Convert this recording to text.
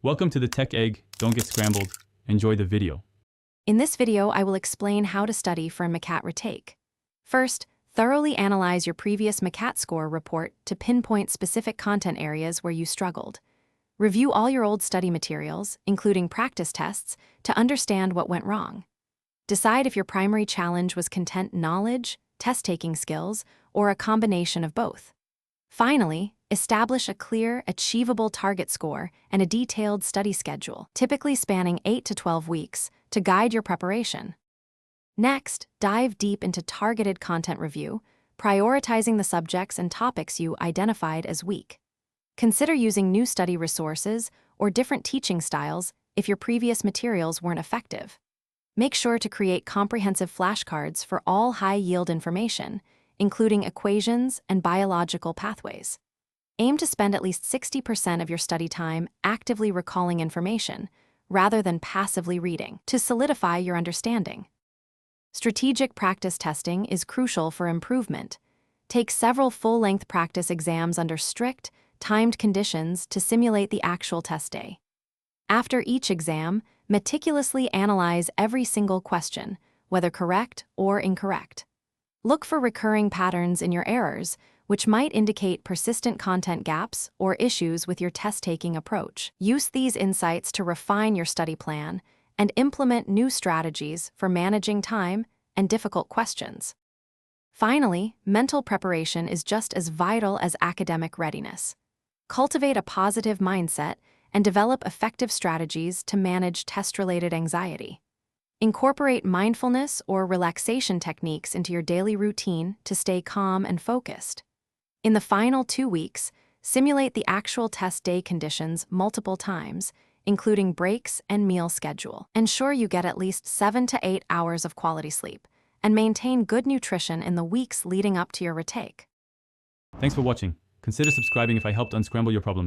Welcome to the Tech Egg. Don't get scrambled. Enjoy the video. In this video, I will explain how to study for MCAT Retake. First, thoroughly analyze your previous MCAT score report to pinpoint specific content areas where you struggled. Review all your old study materials, including practice tests, to understand what went wrong. Decide if your primary challenge was content knowledge, test-taking skills, or a combination of both. Finally, establish a clear, achievable target score and a detailed study schedule, typically spanning 8 to 12 weeks, to guide your preparation. Next, dive deep into targeted content review, prioritizing the subjects and topics you identified as weak. Consider using new study resources or different teaching styles if your previous materials weren't effective. Make sure to create comprehensive flashcards for all high-yield information, including equations and biological pathways. Aim to spend at least 60% of your study time actively recalling information, rather than passively reading, to solidify your understanding. Strategic practice testing is crucial for improvement. Take several full-length practice exams under strict, timed conditions to simulate the actual test day. After each exam, meticulously analyze every single question, whether correct or incorrect. Look for recurring patterns in your errors, which might indicate persistent content gaps or issues with your test-taking approach. Use these insights to refine your study plan and implement new strategies for managing time and difficult questions. Finally, mental preparation is just as vital as academic readiness. Cultivate a positive mindset and develop effective strategies to manage test-related anxiety. Incorporate mindfulness or relaxation techniques into your daily routine to stay calm and focused. In the final 2 weeks, simulate the actual test day conditions multiple times, including breaks and meal schedule. Ensure you get at least 7 to 8 hours of quality sleep, and maintain good nutrition in the weeks leading up to your retake. Thanks for watching. Consider subscribing if I helped unscramble your problems.